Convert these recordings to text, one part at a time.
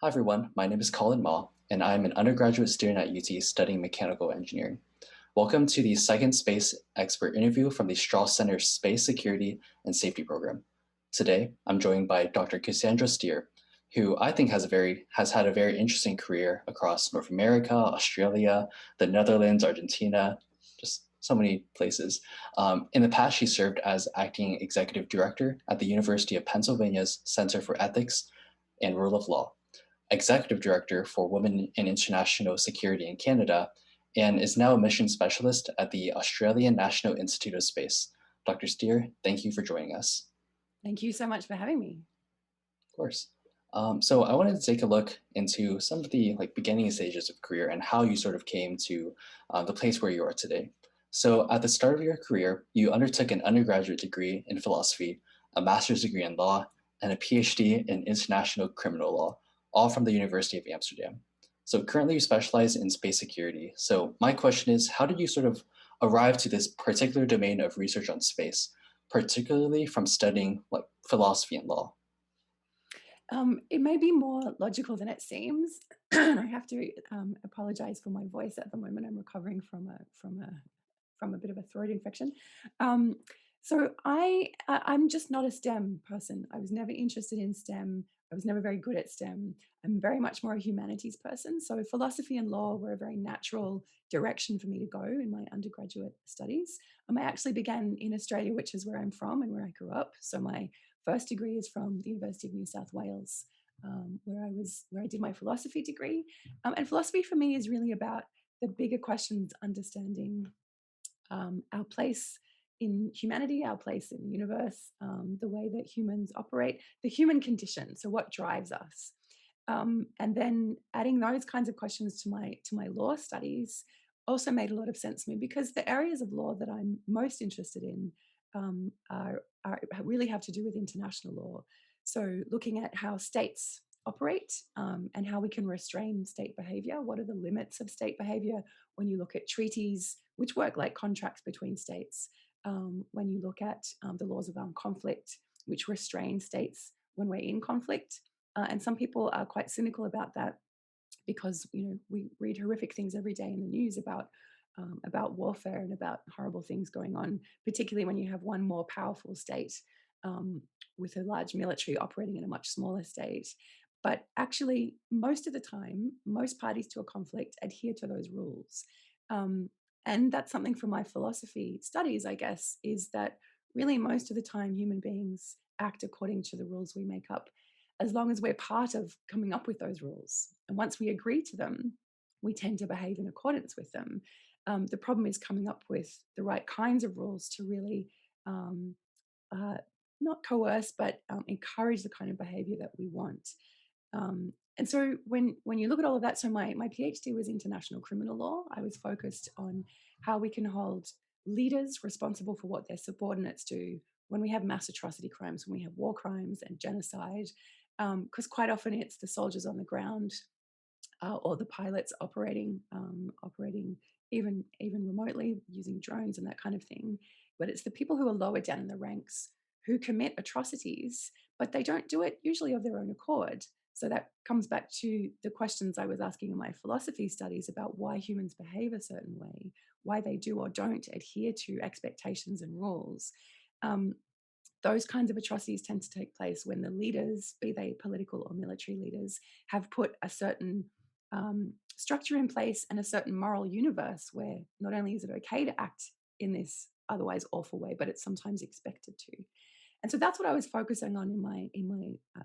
Hi everyone, my name is Collin Ma, and I'm an undergraduate student at UT studying mechanical engineering. Welcome to the second space expert interview from the Strauss Center's Space Security and Safety Program. Today, I'm joined by Dr. Cassandra Steer, who I think has had a very interesting career across North America, Australia, the Netherlands, Argentina, just so many places. In the past, she served as acting executive director at the University of Pennsylvania's Center for Ethics and Rule of Law, executive director for Women in International Security in Canada, and is now a mission specialist at the Australian National Institute of Space. Dr. Steer, thank you for joining us. Thank you so much for having me. Of course. So I wanted to take a look into some of the beginning stages of career and how you sort of came to the place where you are today. So at the start of your career, you undertook an undergraduate degree in philosophy, a master's degree in law, and a PhD in international criminal law, all from the University of Amsterdam. So currently you specialize in space security. So my question is, how did you sort of arrive to this particular domain of research on space, particularly from studying philosophy and law? It may be more logical than it seems. I have to apologize for my voice at the moment. I'm recovering from a bit of a throat infection. Um, I'm just not a STEM person. I was never interested in STEM. I was never very good at STEM. I'm very much more a humanities person. So philosophy and law were a very natural direction for me to go in my undergraduate studies. I actually began in Australia, which is where I'm from and where I grew up. So my first degree is from the University of New South Wales, where I did my philosophy degree. And philosophy for me is really about the bigger questions, understanding our place in humanity, our place in the universe, the way that humans operate, the human condition. So, what drives us? And then adding those kinds of questions to my law studies also made a lot of sense to me because the areas of law that I'm most interested in really have to do with international law. So, looking at how states operate and how we can restrain state behavior. What are the limits of state behavior when you look at treaties, which work like contracts between states? When you look at the laws of armed conflict, which restrain states when we're in conflict. And some people are quite cynical about that because we read horrific things every day in the news about warfare and about horrible things going on, particularly when you have one more powerful state with a large military operating in a much smaller state. But actually, most of the time, most parties to a conflict adhere to those rules. Um, and that's something from my philosophy studies, I guess, is that really most of the time human beings act according to the rules we make up, as long as we're part of coming up with those rules. And once we agree to them, we tend to behave in accordance with them. The problem is coming up with the right kinds of rules to really um, uh, not coerce, but encourage the kind of behavior that we want. And so when you look at all of that, so my PhD was international criminal law. I was focused on how we can hold leaders responsible for what their subordinates do when we have mass atrocity crimes, when we have war crimes and genocide, because quite often it's the soldiers on the ground or the pilots operating even remotely using drones and that kind of thing. But it's the people who are lower down in the ranks who commit atrocities, but they don't do it usually of their own accord. So that comes back to the questions I was asking in my philosophy studies about why humans behave a certain way, why they do or don't adhere to expectations and rules. Um, those kinds of atrocities tend to take place when the leaders, be they political or military leaders, have put a certain structure in place and a certain moral universe where not only is it okay to act in this otherwise awful way, but it's sometimes expected to. And so that's what I was focusing on in my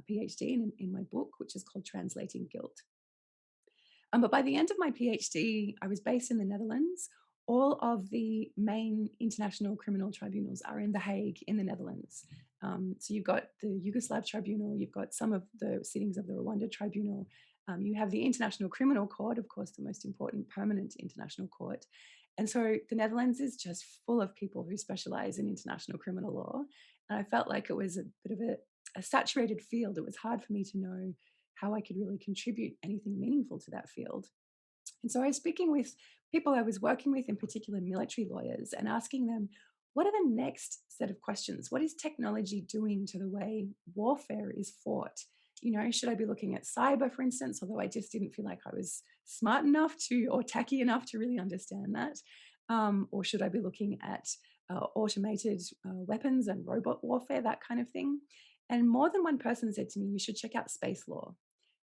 PhD and in my book, which is called Translating Guilt. But by the end of my PhD, I was based in the Netherlands. All of the main international criminal tribunals are in The Hague in the Netherlands. So you've got the Yugoslav Tribunal, you've got some of the sittings of the Rwanda Tribunal, you have the International Criminal Court, of course, the most important permanent international court. And so the Netherlands is just full of people who specialize in international criminal law. And I felt like it was a bit of a saturated field. It was hard for me to know how I could really contribute anything meaningful to that field. And so I was speaking with people I was working with, in particular military lawyers, and asking them, what are the next set of questions? What is technology doing to the way warfare is fought should I be looking at cyber, for instance, although I just didn't feel like I was smart enough to, or tacky enough to really understand that. Or should I be looking at automated weapons and robot warfare, that kind of thing? And more than one person said to me, you should check out space law.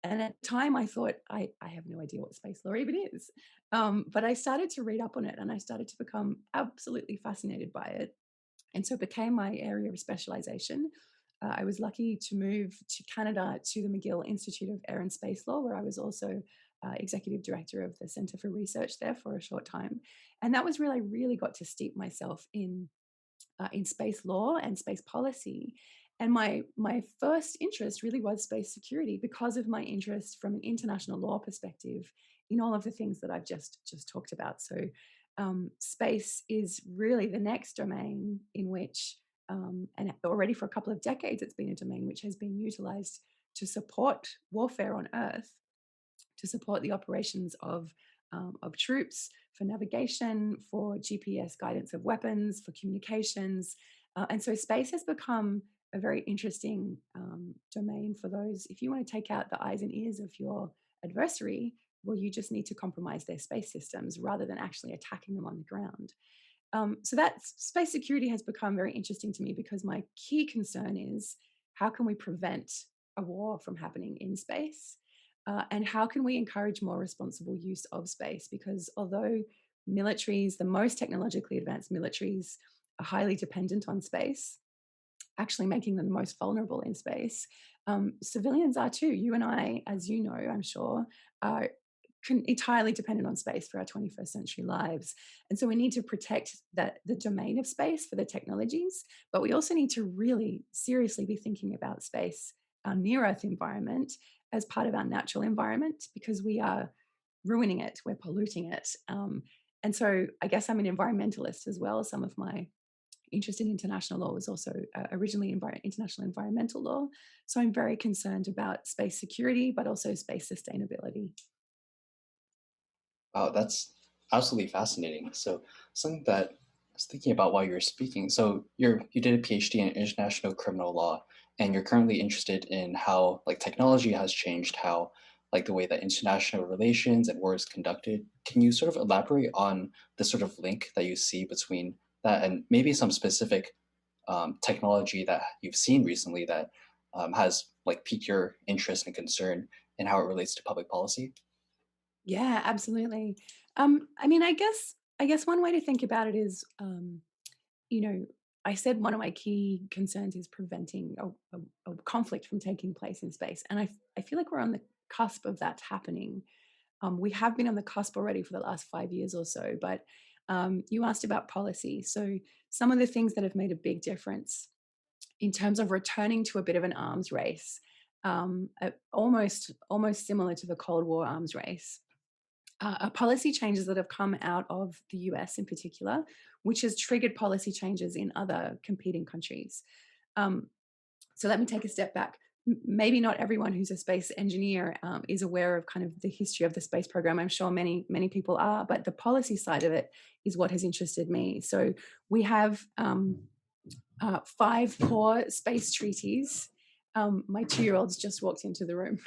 And at the time, I thought, I have no idea what space law even is. But I started to read up on it and I started to become absolutely fascinated by it. And so it became my area of specialization. I was lucky to move to Canada to the McGill Institute of Air and Space Law, where I was also executive director of the Center for Research there for a short time. And that was really, I really got to steep myself in space law and space policy. And my first interest really was space security because of my interest from an international law perspective in all of the things that I've just talked about. So space is really the next domain in which, and already for a couple of decades, it's been a domain which has been utilized to support warfare on Earth, to support the operations of troops, for navigation, for GPS guidance of weapons, for communications. And so space has become a very interesting domain for those. If you want to take out the eyes and ears of your adversary, well, you just need to compromise their space systems rather than actually attacking them on the ground. So that space security has become very interesting to me because my key concern is how can we prevent a war from happening in space? And how can we encourage more responsible use of space? Because although militaries, the most technologically advanced militaries, are highly dependent on space, actually making them the most vulnerable in space, civilians are too. You and I, as you know, I'm sure, are entirely dependent on space for our 21st century lives. And so we need to protect the domain of space for the technologies, but we also need to really seriously be thinking about space, our near Earth environment, as part of our natural environment, because we are ruining it, we're polluting it. And so I guess I'm an environmentalist as well. Some of my interest in international law was also originally international environmental law. So I'm very concerned about space security, but also space sustainability. Wow, that's absolutely fascinating. So something that I was thinking about while you were speaking. So you did a PhD in international criminal law, and you're currently interested in how like technology has changed how like the way that international relations and war is conducted. Can you sort of elaborate on the sort of link that you see between that and maybe some specific technology that you've seen recently that has like piqued your interest and concern in how it relates to public policy? Yeah, absolutely. I mean, I guess one way to think about it is, you know, I said one of my key concerns is preventing a conflict from taking place in space, and I feel like we're on the cusp of that happening. We have been on the cusp already for the last 5 years or so, but you asked about policy. So some of the things that have made a big difference in terms of returning to a bit of an arms race, almost similar to the Cold War arms race, are policy changes that have come out of the US in particular, which has triggered policy changes in other competing countries. Um, so let me take a step back. Maybe not everyone who's a space engineer is aware of kind of the history of the space program. I'm sure many people are, but the policy side of it is what has interested me. So we have 5 core space treaties. My 2-year-old's just walked into the room.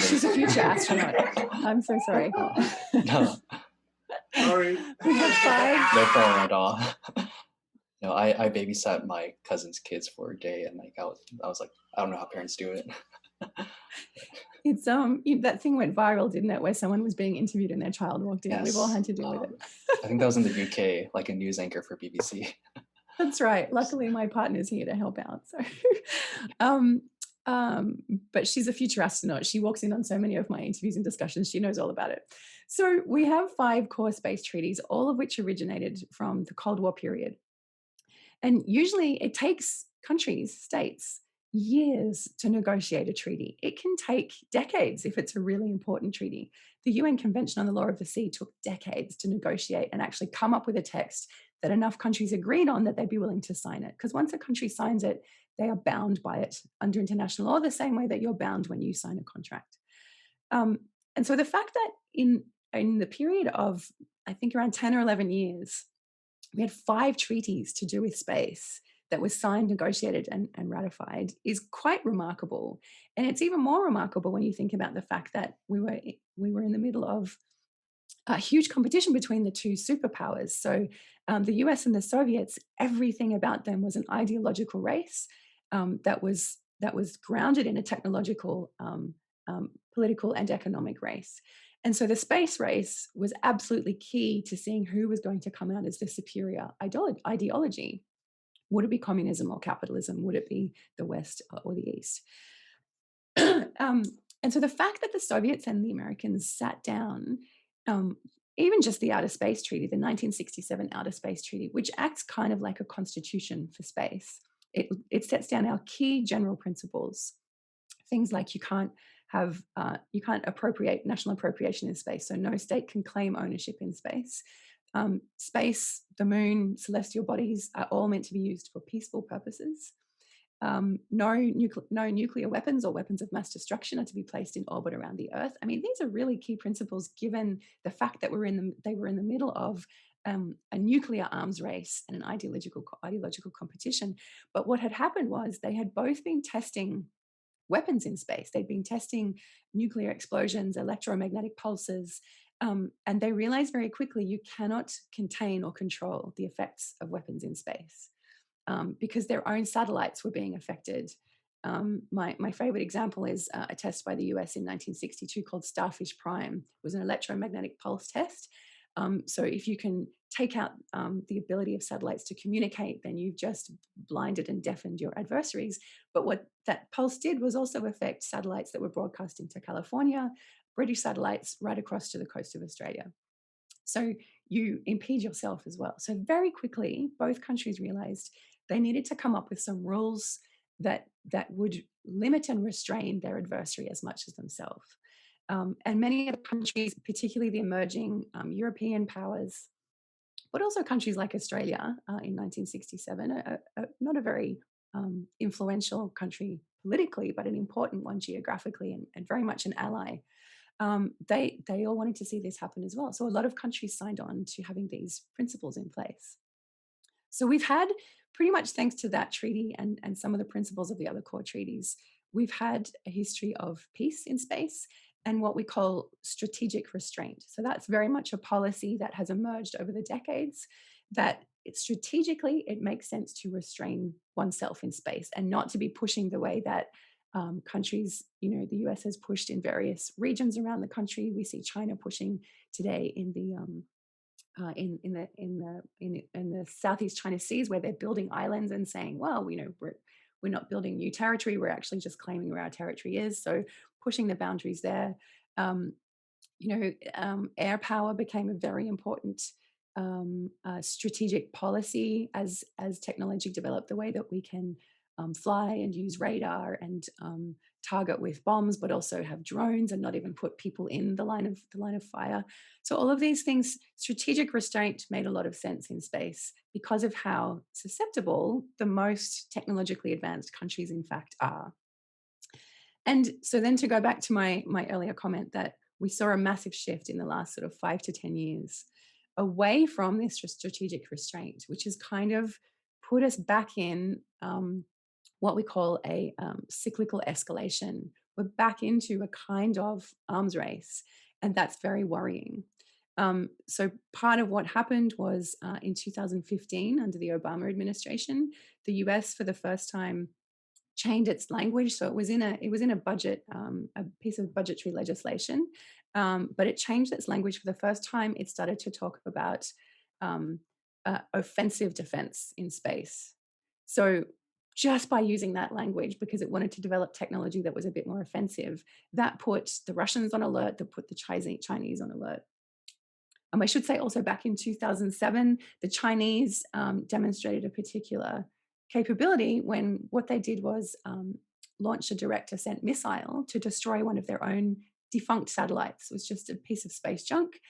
She's a future astronaut. I'm so sorry. No, Sorry. We have 5. no problem at all. I babysat my cousin's kids for a day, and like I was like, I don't know how parents do it. It's that thing went viral, didn't it? Where someone was being interviewed and their child walked in. Yes. We've all had to deal with it. I think that was in the UK, like a news anchor for BBC. That's right. Luckily, my partner's here to help out. So, um, but she's a future astronaut. She walks in on so many of my interviews and discussions. She knows all about it. So we have 5 core space treaties, all of which originated from the Cold War period. And usually it takes countries, states, years to negotiate a treaty. It can take decades if it's a really important treaty. The UN Convention on the Law of the Sea took decades to negotiate and actually come up with a text that enough countries agreed on that they'd be willing to sign it. Because once a country signs it, they are bound by it under international law, the same way that you're bound when you sign a contract. And so the fact that in the period of, I think, around 10 or 11 years, we had 5 treaties to do with space that was signed, negotiated, and ratified is quite remarkable. And it's even more remarkable when you think about the fact that we were in the middle of a huge competition between the two superpowers. So the US and the Soviets, everything about them was an ideological race that was grounded in a technological, political, and economic race. And so the space race was absolutely key to seeing who was going to come out as the superior ideology. Would it be communism or capitalism? Would it be the West or the East? um, and so the fact that the Soviets and the Americans sat down, um, even just the Outer Space Treaty, the 1967 Outer Space Treaty, which acts kind of like a constitution for space, it sets down our key general principles. Things like you can't appropriate national appropriation in space, so no state can claim ownership in space. Space, the moon, celestial bodies are all meant to be used for peaceful purposes. No nuclear weapons or weapons of mass destruction are to be placed in orbit around the Earth. I mean, these are really key principles given the fact that they were in the middle of a nuclear arms race and an ideological competition. But what had happened was they had both been testing weapons in space. They'd been testing nuclear explosions, electromagnetic pulses, and they realized very quickly you cannot contain or control the effects of weapons in space. Because their own satellites were being affected. My favorite example is a test by the US in 1962 called Starfish Prime. It was an electromagnetic pulse test. So if you can take out the ability of satellites to communicate, then you've just blinded and deafened your adversaries. But what that pulse did was also affect satellites that were broadcasting to California, British satellites right across to the coast of Australia. So you impede yourself as well. So very quickly, both countries realized they needed to come up with some rules that would limit and restrain their adversary as much as themselves. And many of the countries, particularly the emerging European powers, but also countries like Australia in 1967, not a very influential country politically, but an important one geographically and very much an ally. They all wanted to see this happen as well. So a lot of countries signed on to having these principles in place. So we've had pretty much thanks to that treaty and some of the principles of the other core treaties, we've had a history of peace in space and what we call strategic restraint. So that's very much a policy that has emerged over the decades that strategically it makes sense to restrain oneself in space and not to be pushing the way that countries, the US has pushed in various regions around the country. We see China pushing today in the Southeast China Seas, where they're building islands and saying, well, we're not building new territory. We're actually just claiming where our territory is. So pushing the boundaries there. Air power became a very important strategic policy as technology developed, the way that we can fly and use radar and target with bombs, but also have drones and not even put people in the line of fire. So all of these things, strategic restraint made a lot of sense in space because of how susceptible the most technologically advanced countries in fact are. And so then to go back to my earlier comment that we saw a massive shift in the last sort of 5 to 10 years away from this strategic restraint, which has kind of put us back in what we call a cyclical escalation. We're back into a kind of arms race, and that's very worrying. So part of what happened was in 2015, under the Obama administration, the US for the first time changed its language. So it was in a budget, a piece of budgetary legislation, but it changed its language for the first time. It started to talk about offensive defense in space. So just by using that language, because it wanted to develop technology that was a bit more offensive, that put the Russians on alert, that put the Chinese on alert. I should say also back in 2007, the Chinese demonstrated a particular capability when what they did was launch a direct ascent missile to destroy one of their own defunct satellites. It was just a piece of space junk.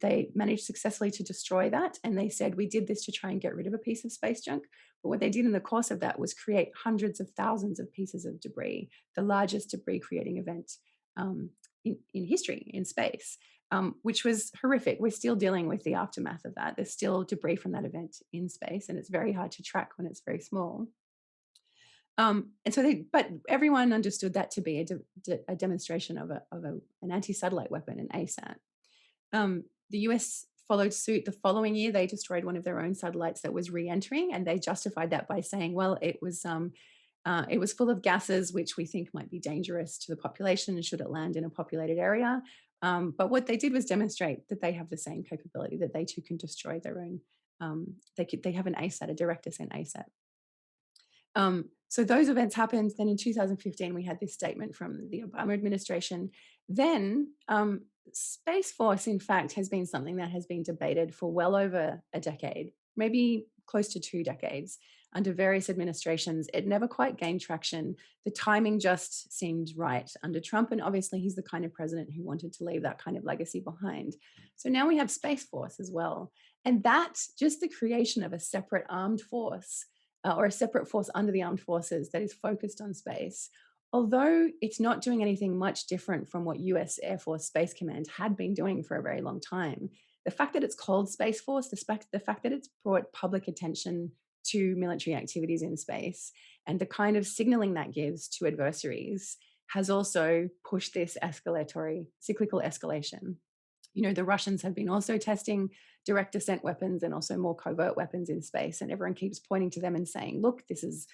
They managed successfully to destroy that, and they said, we did this to try and get rid of a piece of space junk. But what they did in the course of that was create hundreds of thousands of pieces of debris, the largest debris creating event in history in space. which was horrific. We're still dealing with the aftermath of that. There's still debris from that event in space, and it's very hard to track when it's very small. And so but everyone understood that to be a demonstration of an anti-satellite weapon, an ASAT. The US followed suit the following year. They destroyed one of their own satellites that was re-entering, and they justified that by saying, well, it was full of gases which we think might be dangerous to the population should it land in a populated area. But what they did was demonstrate that they have the same capability, that they too can destroy their own. They have an ASAT, a direct ascent ASAT. So those events happened. Then in 2015, we had this statement from the Obama administration. Then Space Force, in fact, has been something that has been debated for well over a decade, maybe close to 2 decades, under various administrations. It never quite gained traction. The timing just seemed right under Trump. And obviously, he's the kind of president who wanted to leave that kind of legacy behind. So now we have Space Force as well. And that, just the creation of a separate armed force, or a separate force under the armed forces that is focused on space, although it's not doing anything much different from what US Air Force Space Command had been doing for a very long time, the fact that it's called Space Force, the fact that it's brought public attention to military activities in space, and the kind of signaling that gives to adversaries has also pushed this cyclical escalation. The Russians have been also testing direct descent weapons and also more covert weapons in space, and everyone keeps pointing to them and saying, look, this is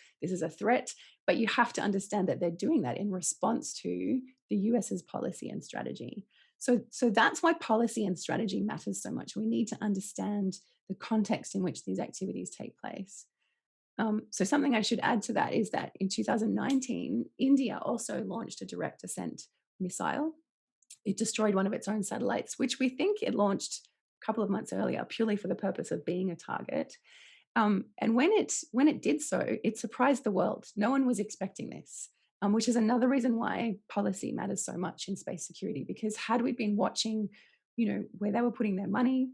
a threat. But you have to understand that they're doing that in response to the US's policy and strategy. So that's why policy and strategy matters so much. We need to understand the context in which these activities take place. So something I should add to that is that in 2019, India also launched a direct descent missile. It destroyed one of its own satellites, which we think it launched a couple of months earlier, purely for the purpose of being a target. And when it did so, it surprised the world. No one was expecting this, which is another reason why policy matters so much in space security. Because had we been watching, where they were putting their money,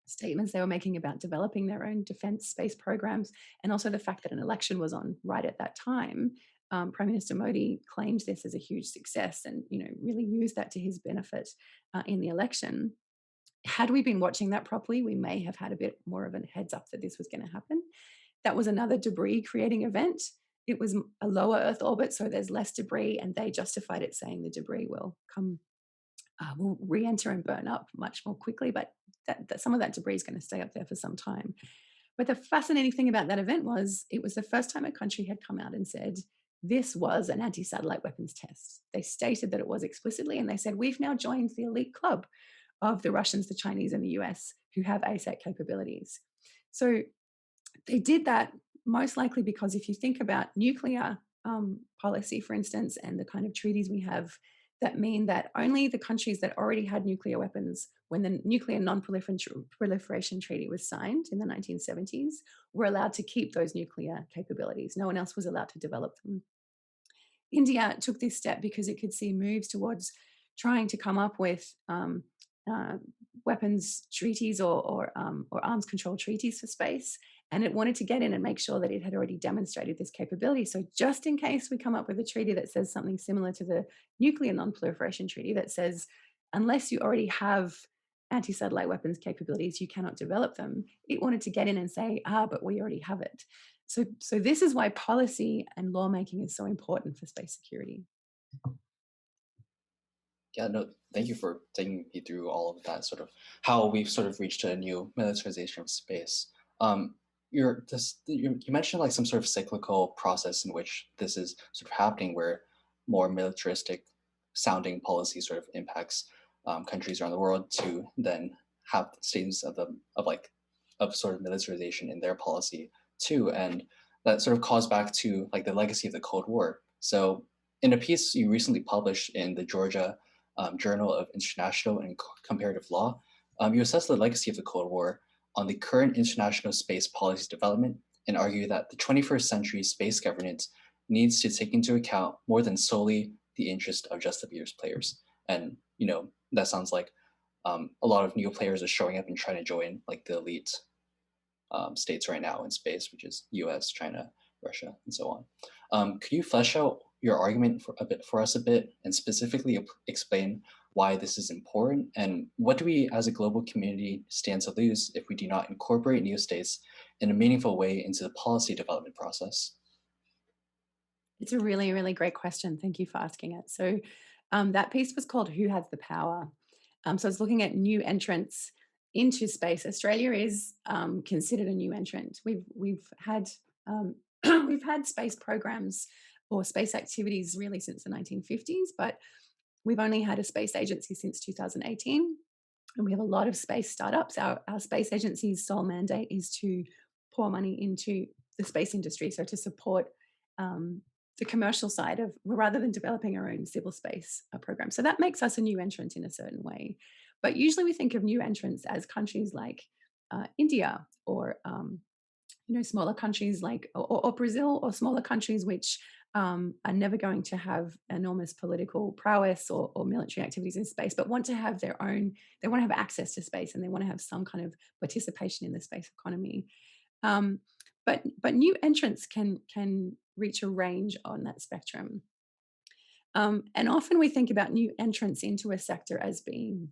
statements they were making about developing their own defense space programs, and also the fact that an election was on right at that time, Prime Minister Modi claimed this as a huge success and really used that to his benefit in the election. Had we been watching that properly, we may have had a bit more of a heads up that this was going to happen. That was another debris creating event. It was a lower Earth orbit, so there's less debris, and they justified it saying the debris will re-enter and burn up much more quickly, but that some of that debris is going to stay up there for some time. But the fascinating thing about that event was it was the first time a country had come out and said, this was an anti-satellite weapons test. They stated that it was explicitly, and they said, we've now joined the elite club of the Russians, the Chinese, and the US who have ASAT capabilities. So they did that most likely because if you think about nuclear policy, for instance, and the kind of treaties we have that mean that only the countries that already had nuclear weapons when the Nuclear Non-Proliferation Treaty was signed in the 1970s were allowed to keep those nuclear capabilities. No one else was allowed to develop them. India took this step because it could see moves towards trying to come up with weapons treaties or arms control treaties for space. And it wanted to get in and make sure that it had already demonstrated this capability. So just in case we come up with a treaty that says something similar to the Nuclear Non-Proliferation Treaty that says, unless you already have anti-satellite weapons capabilities, you cannot develop them, it wanted to get in and say, but we already have it. So this is why policy and lawmaking is so important for space security. Yeah, no, thank you for taking me through all of that, sort of how we've sort of reached a new militarization of space. You mentioned like some sort of cyclical process in which this is sort of happening, where more militaristic sounding policy sort of impacts countries around the world to then have statements of sort of militarization in their policy too, and that sort of calls back to like the legacy of the Cold War. So in a piece you recently published in the Georgia Journal of International and Comparative Law, you assess the legacy of the Cold War on the current international space policy development and argue that the 21st century space governance needs to take into account more than solely the interest of just the biggest players. And that sounds like a lot of new players are showing up and trying to join like the elite states right now in space, which is US, China, Russia, and so on. Could you flesh out your argument for us a bit and specifically explain why this is important, and what do we as a global community stand to lose if we do not incorporate new states in a meaningful way into the policy development process? It's a really, really great question. Thank you for asking it. So, that piece was called "Who Has the Power?" So it's looking at new entrants into space. Australia is considered a new entrant. We've had we've had space programs or space activities really since the 1950s, but we've only had a space agency since 2018, and we have a lot of space startups. Our space agency's sole mandate is to pour money into the space industry, so to support um, the commercial side of, rather than developing our own civil space program. So that makes us a new entrant in a certain way. But usually we think of new entrants as countries like India, or smaller countries like, or Brazil, or smaller countries which are never going to have enormous political prowess or military activities in space, but want to have their own. They want to have access to space, and they want to have some kind of participation in the space economy. Um, but new entrants can reach a range on that spectrum. And often we think about new entrants into a sector as being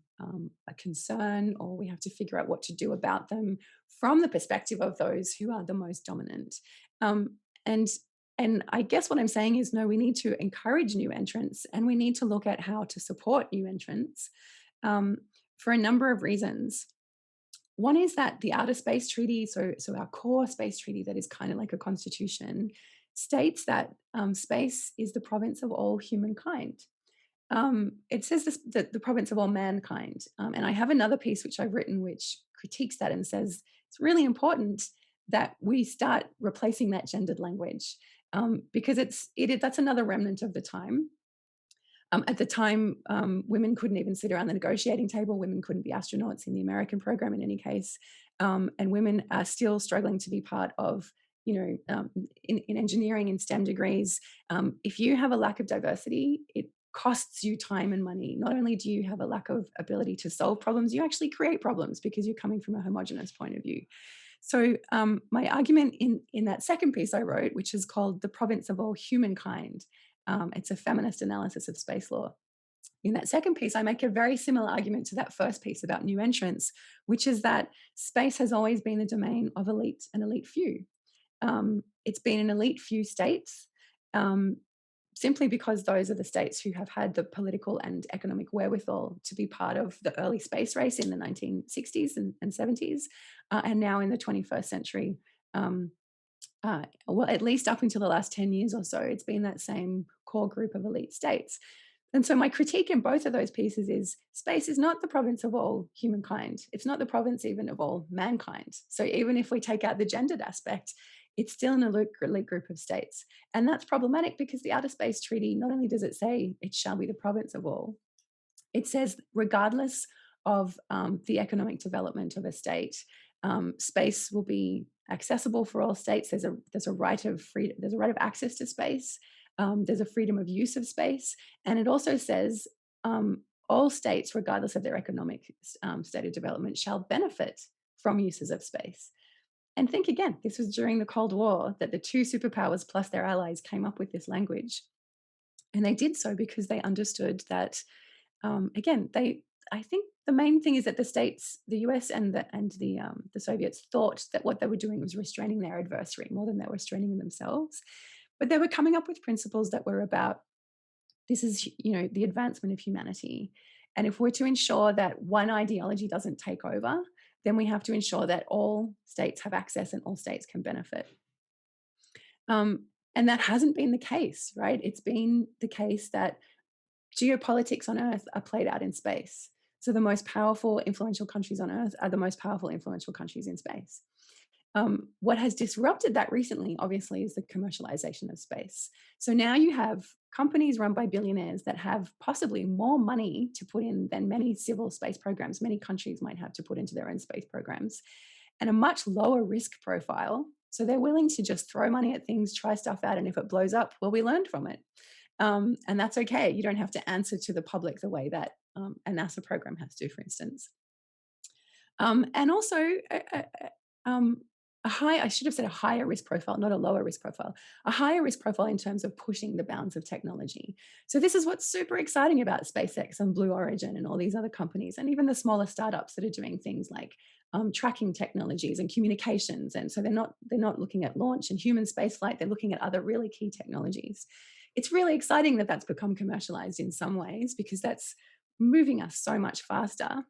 a concern, or we have to figure out what to do about them from the perspective of those who are the most dominant. Um, and and I guess what I'm saying is, no, we need to encourage new entrants, and we need to look at how to support new entrants um, for a number of reasons. One is that the Outer Space Treaty, so our core space treaty that is kind of like a constitution, states that space is the province of all humankind. It says this, the province of all mankind. And I have another piece which I've written which critiques that and says it's really important that we start replacing that gendered language, because that's another remnant of the time. At the time, women couldn't even sit around the negotiating table. Women couldn't be astronauts in the American program in any case. And women are still struggling to be part of, in engineering and STEM degrees. If you have a lack of diversity, it costs you time and money. Not only do you have a lack of ability to solve problems, you actually create problems because you're coming from a homogenous point of view. So my argument in that second piece I wrote, which is called "The Province of All Humankind," it's a feminist analysis of space law. In that second piece, I make a very similar argument to that first piece about new entrants, which is that space has always been the domain of an elite few. It's been an elite few states, um, simply because those are the states who have had the political and economic wherewithal to be part of the early space race in the 1960s and 70s, and now in the 21st century. Um, well, at least up until the last 10 years or so, it's been that same core group of elite states. And so my critique in both of those pieces is space is not the province of all humankind. It's not the province even of all mankind. So even if we take out the gendered aspect, it's still an elite group of states. And that's problematic because the Outer Space Treaty, not only does it say it shall be the province of all, it says regardless of the economic development of a state, space will be accessible for all states. There's a right of freedom. There's a right of access to space. There's a freedom of use of space, and it also says all states, regardless of their economic state of development, shall benefit from uses of space. And think again, this was during the Cold War that the two superpowers plus their allies came up with this language, and they did so because they understood that again, I think the main thing is that the states, the US and the Soviets, thought that what they were doing was restraining their adversary more than they were restraining themselves. But they were coming up with principles that were about, this is, the advancement of humanity. And if we're to ensure that one ideology doesn't take over, then we have to ensure that all states have access and all states can benefit. And that hasn't been the case, right? It's been the case that geopolitics on Earth are played out in space. So the most powerful, influential countries on Earth are the most powerful, influential countries in space. What has disrupted that recently, obviously, is the commercialization of space. So now you have companies run by billionaires that have possibly more money to put in than many civil space programs many countries might have to put into their own space programs, and a much lower risk profile. So they're willing to just throw money at things, try stuff out, and if it blows up, well, we learned from it. And that's okay. You don't have to answer to the public the way that a NASA program has to, for instance. And also, um, I should have said a higher risk profile, not a lower risk profile, a higher risk profile in terms of pushing the bounds of technology. So this is what's super exciting about SpaceX and Blue Origin and all these other companies, and even the smaller startups that are doing things like tracking technologies and communications. And so they're not looking at launch and human spaceflight. They're looking at other really key technologies. It's really exciting that that's become commercialized in some ways because that's moving us so much faster,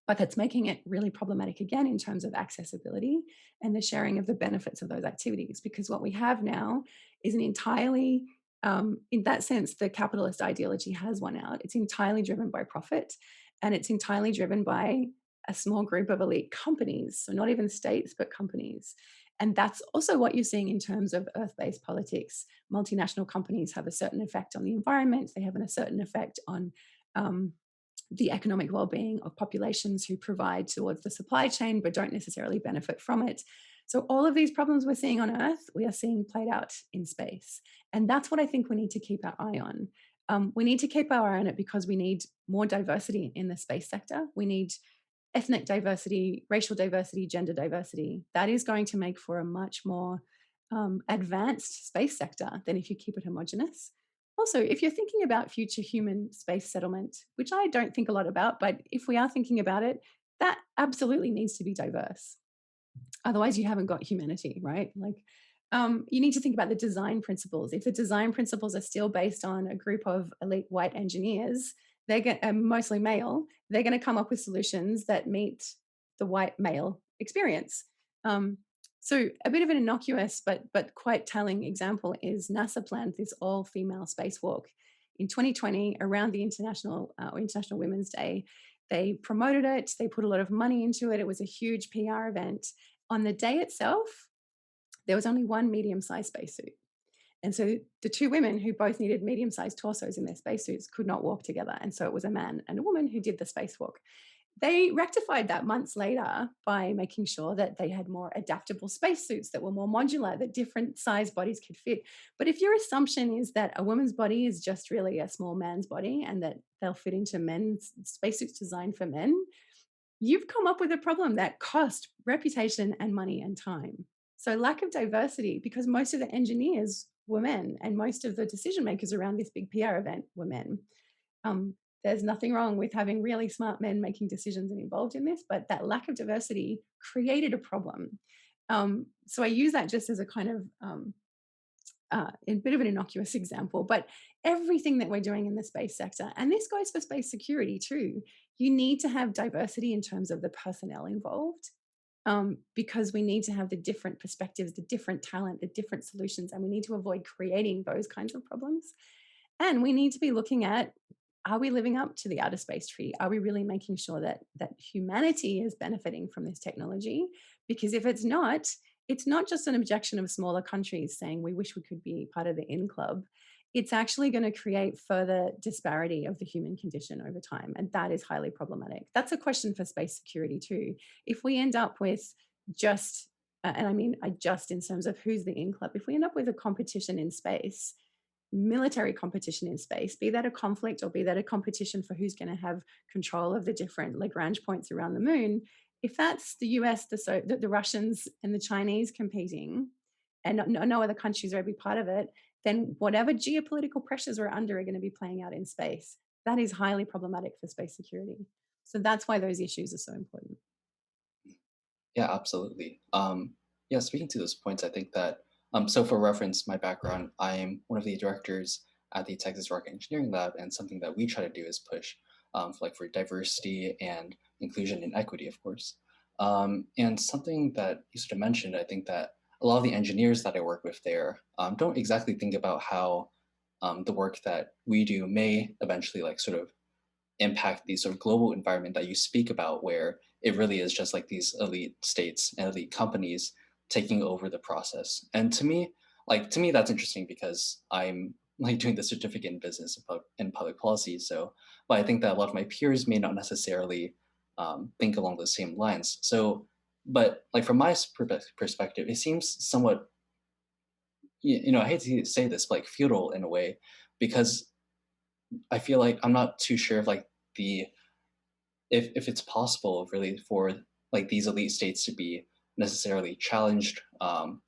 but that's making it really problematic again in terms of accessibility and the sharing of the benefits of those activities. Because what we have now is an entirely, in that sense, the capitalist ideology has won out. It's entirely driven by profit, and it's entirely driven by a small group of elite companies. So, not even states, but companies. And that's also what you're seeing in terms of earth based politics. Multinational companies have a certain effect on the environment, they have a certain effect on um, the economic well-being of populations who provide towards the supply chain but don't necessarily benefit from it. So all of these problems we're seeing on Earth, we are seeing played out in space, and that's what I think we need to keep our eye on. We need to keep our eye on it because we need more diversity in the space sector. We need ethnic diversity, racial diversity, gender diversity. That is going to make for a much more advanced space sector than if you keep it homogenous. Also, if you're thinking about future human space settlement, which I don't think a lot about, but if we are thinking about it, that absolutely needs to be diverse. Otherwise, you haven't got humanity, right? Like, you need to think about the design principles. If the design principles are still based on a group of elite white engineers, mostly male, they're going to come up with solutions that meet the white male experience. Um, so, a bit of an innocuous but quite telling example is NASA planned this all female spacewalk in 2020 around the International Women's Day. They promoted it. They put a lot of money into it. It was a huge PR event. On the day itself, there was only one medium-sized spacesuit. And so the two women who both needed medium-sized torsos in their spacesuits could not walk together. And so it was a man and a woman who did the spacewalk. They rectified that months later by making sure that they had more adaptable spacesuits that were more modular, that different size bodies could fit. But if your assumption is that a woman's body is just really a small man's body and that they'll fit into men's spacesuits designed for men, you've come up with a problem that cost reputation and money and time. So, lack of diversity, because most of the engineers were men and most of the decision makers around this big PR event were men. Um, there's nothing wrong with having really smart men making decisions and involved in this, but that lack of diversity created a problem. So, I use that just as a kind of a bit of an innocuous example, but everything that we're doing in the space sector, and this goes for space security too, you need to have diversity in terms of the personnel involved, because we need to have the different perspectives, the different talent, the different solutions, and we need to avoid creating those kinds of problems. And we need to be looking at, are we living up to the outer space treaty? Are we really making sure that humanity is benefiting from this technology? Because if it's not just an objection of smaller countries saying we wish we could be part of the in club. It's actually going to create further disparity of the human condition over time. And that is highly problematic. That's a question for space security too. If we end up with just, and I mean, I just in terms of who's the in club, if we end up with a competition in space, military competition in space, be that a conflict or be that a competition for who's going to have control of the different Lagrange points around the moon, if that's the US, the Russians, and the Chinese competing, and no other countries are every part of it, then whatever geopolitical pressures we're under are going to be playing out in space. That is highly problematic for space security. So that's why those issues are so important. Yeah, absolutely. Yeah, speaking to those points, I think that so for reference, my background, I'm one of the directors at the Texas Rocket Engineering Lab, and something that we try to do is push for diversity and inclusion and equity, of course. And something that you sort of mentioned, I think that a lot of the engineers that I work with there don't exactly think about how the work that we do may eventually like sort of impact the sort of global environment that you speak about, where it really is just like these elite states and elite companies taking over the process. And to me, that's interesting because I'm like doing the certificate in business and public policy. So, but I think that a lot of my peers may not necessarily think along those same lines. So, but like from my perspective, it seems somewhat, I hate to say this, but like feudal in a way, because I feel like I'm not too sure if like the if it's possible really for like these elite states to be necessarily challenged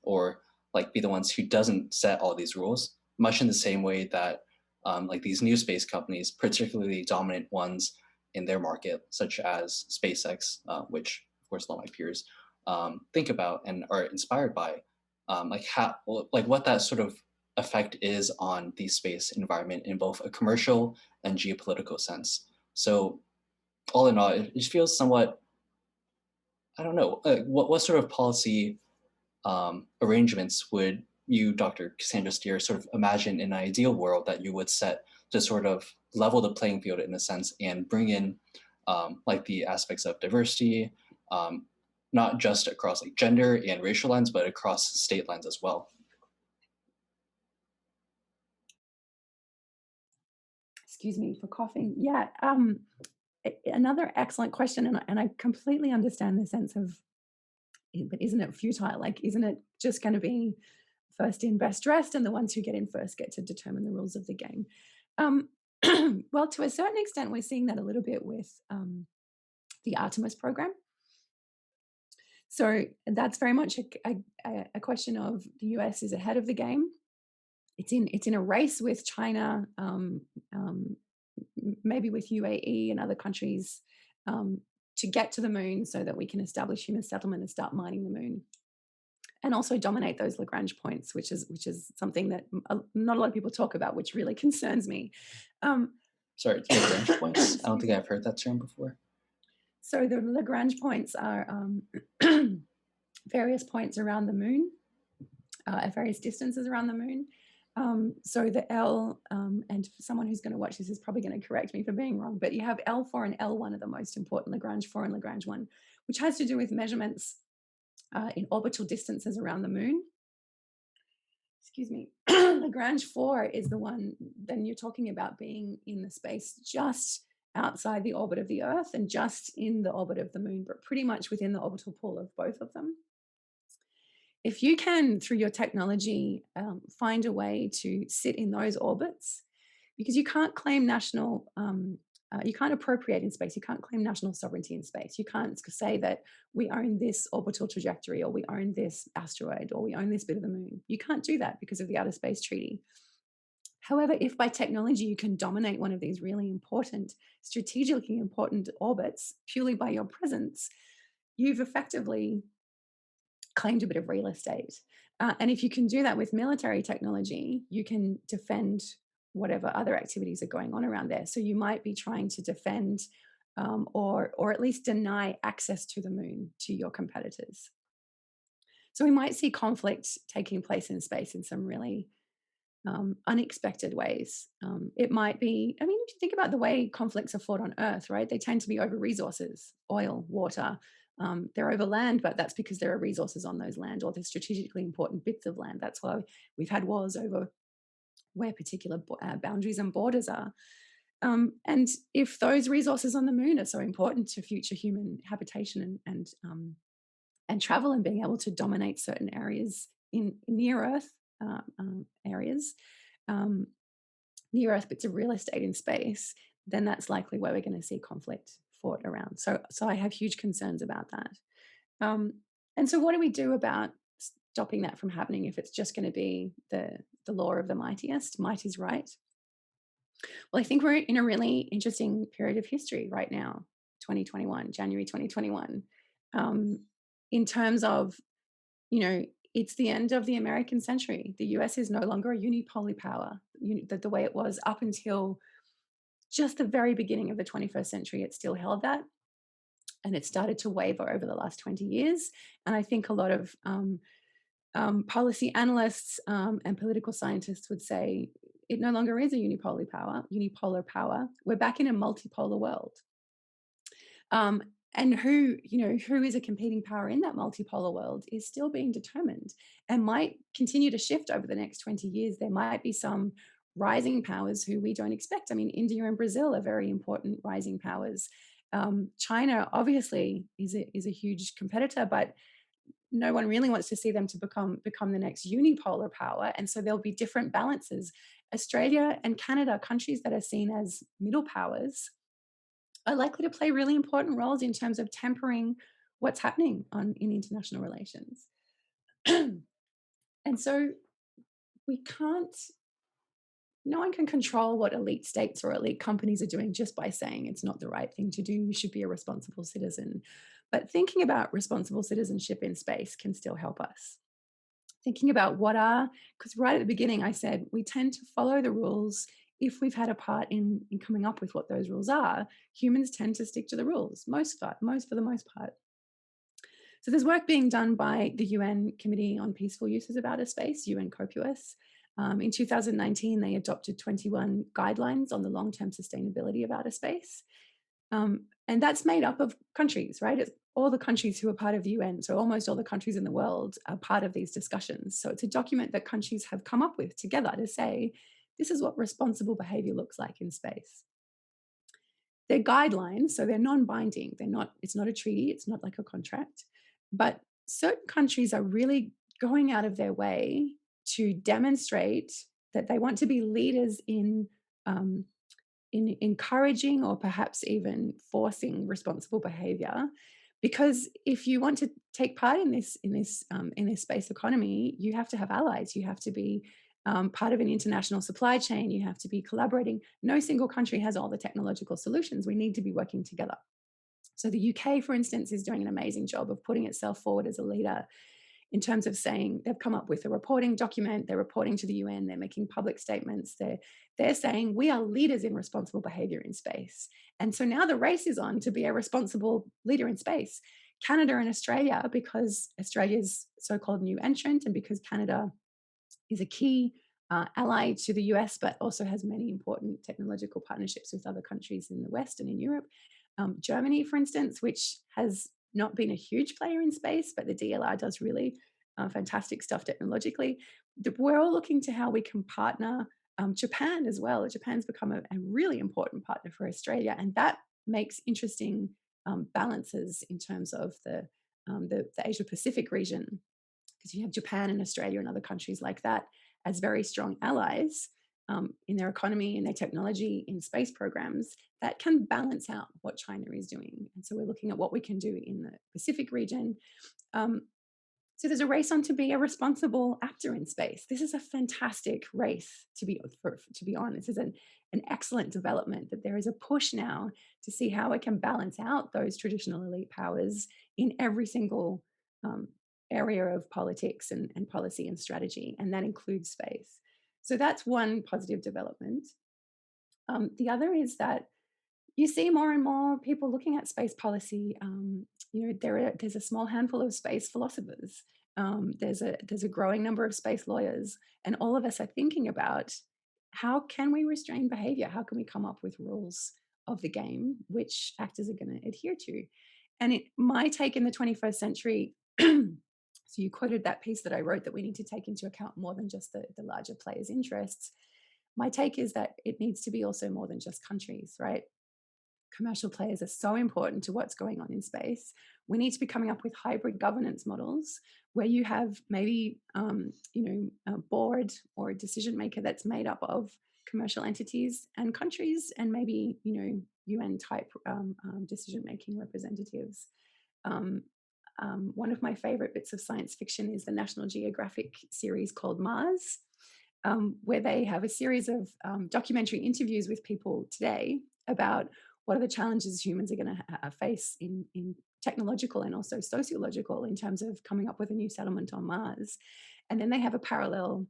or like be the ones who doesn't set all these rules, much in the same way that like these new space companies, particularly dominant ones in their market, such as SpaceX, which of course a lot of my peers think about and are inspired by, like how, like what that sort of effect is on the space environment in both a commercial and geopolitical sense. So all in all, it feels somewhat, I don't know, what sort of policy arrangements would you, Dr. Cassandra Steer, sort of imagine in an ideal world that you would set to sort of level the playing field in a sense and bring in like the aspects of diversity, um, not just across like gender and racial lines, but across state lines as well? Excuse me for coughing. Yeah, another excellent question, and I completely understand the sense of, but isn't it futile? Like, isn't it just going to be first in, best dressed, and the ones who get in first get to determine the rules of the game? Um, well, to a certain extent, we're seeing that a little bit with the Artemis program. So that's very much a question of the US is ahead of the game. It's in a race with China, maybe with UAE and other countries, to get to the moon so that we can establish human settlement and start mining the moon, and also dominate those Lagrange points, which is something that not a lot of people talk about, which really concerns me. Um, Sorry, Lagrange points. I don't excuse think me. I've heard that term before. So the Lagrange points are various points around the moon, at various distances around the moon. So the L, and someone who's going to watch this is probably going to correct me for being wrong, but you have L4 and L1 are the most important, Lagrange 4 and Lagrange 1, which has to do with measurements in orbital distances around the moon. Excuse me. Lagrange 4 is the one, then you're talking about being in the space just outside the orbit of the Earth and just in the orbit of the moon, but pretty much within the orbital pull of both of them. If you can, through your technology, find a way to sit in those orbits, because you can't claim you can't appropriate in space, you can't claim national sovereignty in space. You can't say that we own this orbital trajectory, or we own this asteroid, or we own this bit of the moon. You can't do that because of the Outer Space Treaty. However, if by technology you can dominate one of these really important, strategically important orbits purely by your presence, you've effectively claimed a bit of real estate. And if you can do that with military technology, you can defend whatever other activities are going on around there. So you might be trying to defend, or at least deny access to the moon to your competitors. So we might see conflict taking place in space in some really unexpected ways. It might be, I mean, if you think about the way conflicts are fought on Earth, right? They tend to be over resources, oil, water. They're over land, but that's because there are resources on those land, or they're strategically important bits of land. That's why we've had wars over where particular boundaries and borders are. And if those resources on the moon are so important to future human habitation and travel and being able to dominate certain areas in near Earth areas, um, near Earth bits of real estate in space, then that's likely where we're going to see conflict fought around. So I have huge concerns about that. Um, and so, what do we do about stopping that from happening if it's just going to be the law of the mightiest? Might is right. Well, I think we're in a really interesting period of history right now, 2021, January 2021, in terms of, it's the end of the American century. The US is no longer a unipolar power, the way it was up until just the very beginning of the 21st century. It still held that. And it started to waver over the last 20 years. And I think a lot of policy analysts and political scientists would say it no longer is a unipolar power. We're back in a multipolar world. And who is a competing power in that multipolar world is still being determined and might continue to shift over the next 20 years. There might be some rising powers who we don't expect. I mean, India and Brazil are very important rising powers. China obviously is a huge competitor, but no one really wants to see them to become the next unipolar power. And so there'll be different balances. Australia and Canada, countries that are seen as middle powers, are likely to play really important roles in terms of tempering what's happening in international relations. And so we can't, no one can control what elite states or elite companies are doing just by saying it's not the right thing to do. You should be a responsible citizen. But thinking about responsible citizenship in space can still help us. Thinking about because right at the beginning I said we tend to follow the rules if we've had a part in coming up with what those rules are. Humans tend to stick to the rules, for the most part. So there's work being done by the UN Committee on Peaceful Uses of Outer Space, UN COPUOS. In 2019, they adopted 21 guidelines on the long-term sustainability of outer space. And that's made up of countries, right? It's all the countries who are part of the UN. So almost all the countries in the world are part of these discussions. So it's a document that countries have come up with together to say, this is what responsible behavior looks like in space. They're guidelines, so they're non-binding. It's not a treaty, it's not like a contract. But certain countries are really going out of their way to demonstrate that they want to be leaders in encouraging or perhaps even forcing responsible behavior. Because if you want to take part in this space economy, you have to have allies. You have to be part of an international supply chain. You have to be collaborating. No single country has all the technological solutions. We need to be working together. So the UK, for instance, is doing an amazing job of putting itself forward as a leader in terms of saying they've come up with a reporting document, they're reporting to the UN, they're making public statements, they're saying we are leaders in responsible behavior in space. And so now the race is on to be a responsible leader in space. Canada and Australia, because Australia's so-called new entrant and because Canada is a key ally to the US, but also has many important technological partnerships with other countries in the West and in Europe. Germany, for instance, which has not been a huge player in space, but the DLR does really fantastic stuff technologically. We're all looking to how we can partner. Japan as well. Japan's become a really important partner for Australia, and that makes interesting balances in terms of the Asia Pacific region, because you have Japan and Australia and other countries like that as very strong allies in their economy, in their technology, in space programs that can balance out what China is doing. And so we're looking at what we can do in the Pacific region. So there's a race on to be a responsible actor in space. This is a fantastic race to be on. This is an excellent development, that there is a push now to see how it can balance out those traditional elite powers in every single area of politics and policy and strategy, and that includes space. So that's one positive development. The other is that you see more and more people looking at space policy. There's a small handful of space philosophers. There's a growing number of space lawyers, and all of us are thinking about how can we restrain behavior? How can we come up with rules of the game which actors are going to adhere to? And my take in the 21st century. So you quoted that piece that I wrote, that we need to take into account more than just the larger players' interests. My take is that it needs to be also more than just countries, right? Commercial players are so important to what's going on in space. We need to be coming up with hybrid governance models where you have maybe a board or a decision maker that's made up of commercial entities and countries, and maybe UN type decision making representatives. One of my favorite bits of science fiction is the National Geographic series called Mars, where they have a series of documentary interviews with people today about what are the challenges humans are going to face in technological and also sociological in terms of coming up with a new settlement on Mars. And then they have a parallel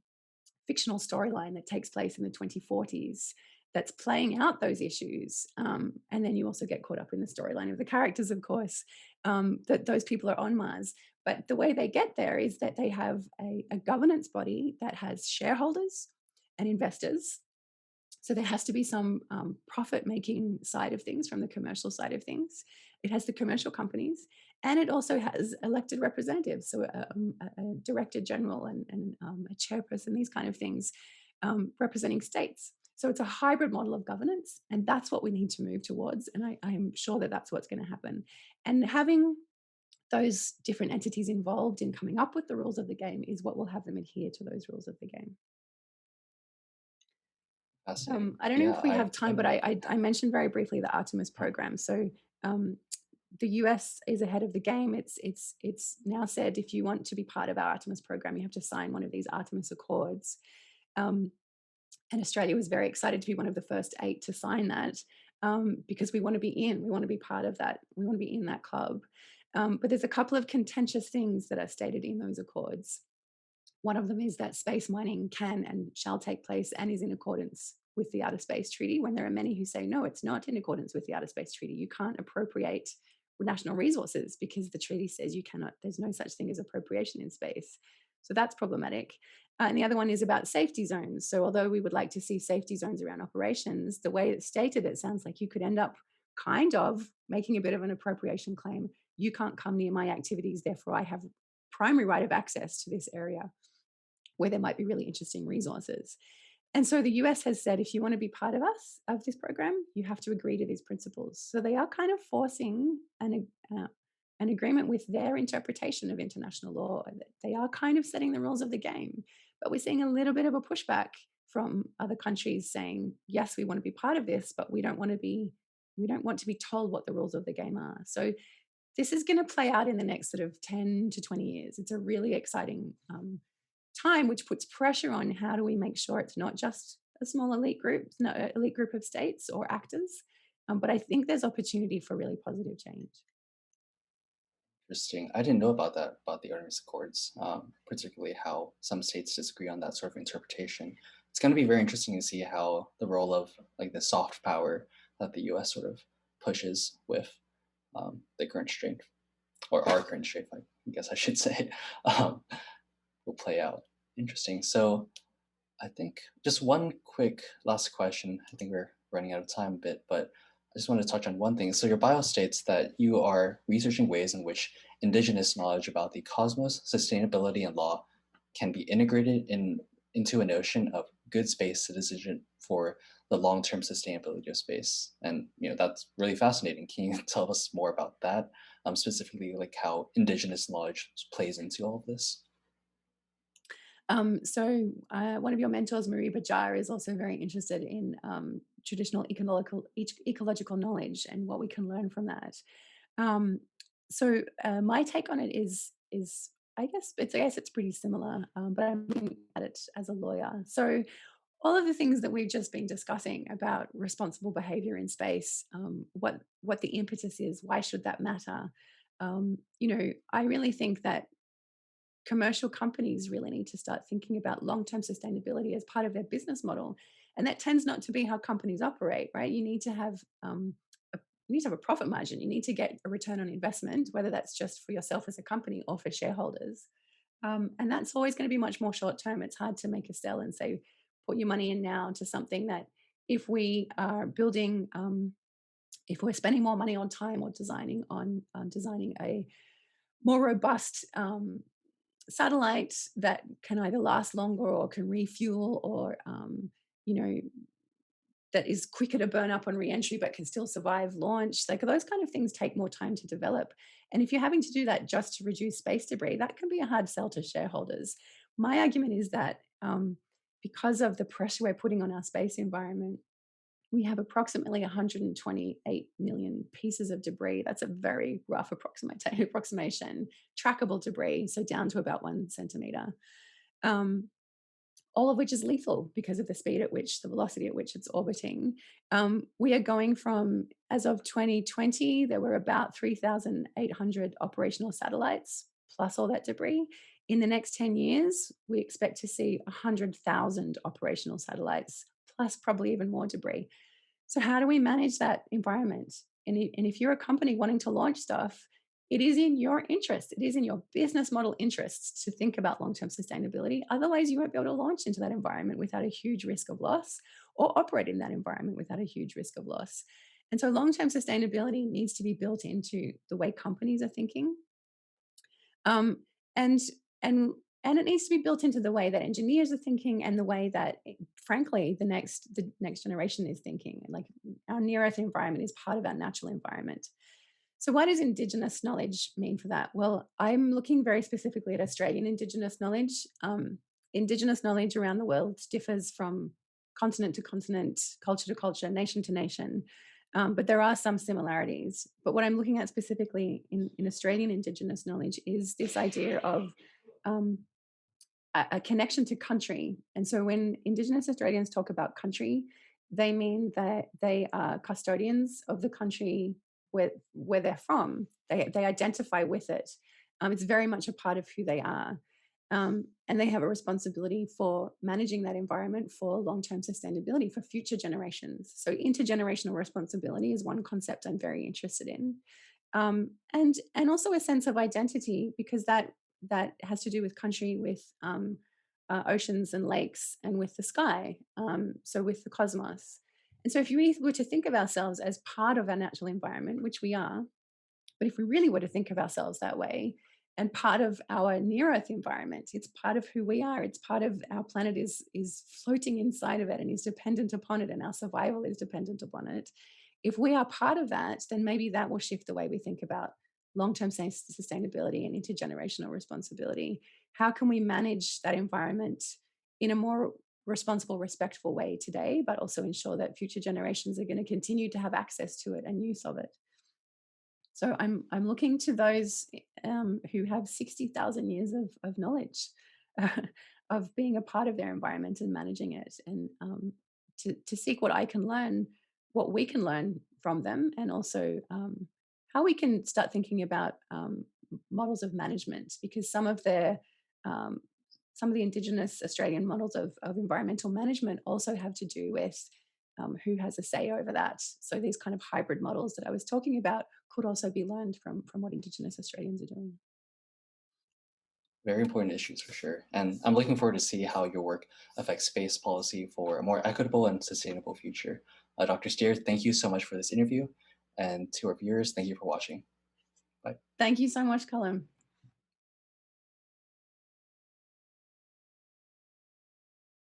fictional storyline that takes place in the 2040s that's playing out those issues. And then you also get caught up in the storyline of the characters, of course, that those people are on Mars. But the way they get there is that they have a governance body that has shareholders and investors. So there has to be some profit-making side of things from the commercial side of things. It has the commercial companies, and it also has elected representatives, so a director general and a chairperson, these kind of things, representing states. So it's a hybrid model of governance, and that's what we need to move towards. And I'm sure that that's what's going to happen. And having those different entities involved in coming up with the rules of the game is what will have them adhere to those rules of the game. Fascinating. I don't know Yeah, if we have time, but I mentioned very briefly the Artemis program. So the US is ahead of the game. It's now said if you want to be part of our Artemis program, you have to sign one of these Artemis Accords. Um, and Australia was very excited to be one of the first 8 to sign that, because we want to be in, we want to be part of that, we want to be in that club. But there's a couple of contentious things that are stated in those accords. One of them is that space mining can and shall take place and is in accordance with the Outer Space Treaty, when there are many who say, no, it's not in accordance with the Outer Space Treaty. You can't appropriate national resources because the treaty says you cannot, there's no such thing as appropriation in space. So that's problematic. And the other one is about safety zones. So although we would like to see safety zones around operations, the way it's stated, it sounds like you could end up kind of making a bit of an appropriation claim. You can't come near my activities, therefore I have primary right of access to this area where there might be really interesting resources. And so the US has said, if you want to be part of us, of this program, you have to agree to these principles. So they are kind of forcing an agreement with their interpretation of international law. They are kind of setting the rules of the game. But we're seeing a little bit of a pushback from other countries saying, yes, we want to be part of this, but we don't want to be told what the rules of the game are. So this is going to play out in the next sort of 10 to 20 years. It's a really exciting time, which puts pressure on how do we make sure it's not just a small elite group, no, elite group of states or actors. But I think there's opportunity for really positive change. Interesting. I didn't know about that, about the Artemis Accords, particularly how some states disagree on that sort of interpretation. It's going to be very interesting to see how the role of like the soft power that the U.S. sort of pushes with the current strength, or our current strength, I guess I should say, um, will play out. Interesting. So I think just one quick last question. I think we're running out of time a bit, but I just want to touch on one thing. So your bio states that you are researching ways in which Indigenous knowledge about the cosmos, sustainability, and law can be integrated into a notion of good space citizenship for the long-term sustainability of space. And that's really fascinating. Can you tell us more about that? Specifically, like how Indigenous knowledge plays into all of this? One of your mentors, Marie Bajar, is also very interested in traditional ecological knowledge and what we can learn from that. Um, my take on it is I guess it's pretty similar, but I'm looking at it as a lawyer. So all of the things that we've just been discussing about responsible behavior in space, what the impetus is, why should that matter? I really think that commercial companies really need to start thinking about long-term sustainability as part of their business model, and that tends not to be how companies operate, right? You need to have a profit margin. You need to get a return on investment, whether that's just for yourself as a company or for shareholders. And that's always going to be much more short term. It's hard to make a sell and say, put your money in now to something that if we are building, if we're spending more money on time or designing a more robust satellite that can either last longer or can refuel or you know that is quicker to burn up on reentry but can still survive launch, like those kind of things take more time to develop. And if you're having to do that just to reduce space debris, that can be a hard sell to shareholders. My argument is that because of the pressure we're putting on our space environment, we have approximately 128 million pieces of debris. That's a very rough approximation, trackable debris, so down to about 1 centimeter, all of which is lethal because of the speed at which, the velocity at which it's orbiting. We are going from, as of 2020, there were about 3,800 operational satellites, plus all that debris. In the next 10 years, we expect to see 100,000 operational satellites, plus probably even more debris. So how do we manage that environment? And if you're a company wanting to launch stuff, it is in your interest. It is in your business model interests to think about long-term sustainability. Otherwise, you won't be able to launch into that environment without a huge risk of loss, or operate in that environment without a huge risk of loss. And so long-term sustainability needs to be built into the way companies are thinking. Um, and and and it needs to be built into the way that engineers are thinking, and the way that, frankly, the next generation is thinking. Like, our near earth environment is part of our natural environment. So what does Indigenous knowledge mean for that? Well, I'm looking very specifically at Australian Indigenous knowledge. Indigenous knowledge around the world differs from continent to continent, culture to culture, nation to nation. But there are some similarities. But what I'm looking at specifically in Australian Indigenous knowledge is this idea of um, a connection to country. And so when Indigenous Australians talk about country, they mean that they are custodians of the country where they're from. They identify with it. It's very much a part of who they are. And they have a responsibility for managing that environment for long-term sustainability for future generations. So intergenerational responsibility is one concept I'm very interested in, and also a sense of identity, because that has to do with country, with oceans and lakes, and with the sky, so with the cosmos. And so if we were to think of ourselves as part of our natural environment, which we are, but if we really were to think of ourselves that way, and part of our near Earth environment, it's part of who we are. It's part of our planet is floating inside of it and is dependent upon it, and our survival is dependent upon it. If we are part of that, then maybe that will shift the way we think about long-term sustainability and intergenerational responsibility. How can we manage that environment in a more responsible, respectful way today, but also ensure that future generations are going to continue to have access to it and use of it? So I'm looking to those who have 60,000 years of knowledge of being a part of their environment and managing it, and to seek what I can learn, what we can learn from them, and also how we can start thinking about models of management, because um, some of the Indigenous Australian models of environmental management also have to do with who has a say over that. So these kind of hybrid models that I was talking about could also be learned from what Indigenous Australians are doing. Very important issues for sure. And I'm looking forward to see how your work affects space policy for a more equitable and sustainable future. Dr. Steer, thank you so much for this interview. And to our viewers, thank you for watching. Bye. Thank you so much, Colin.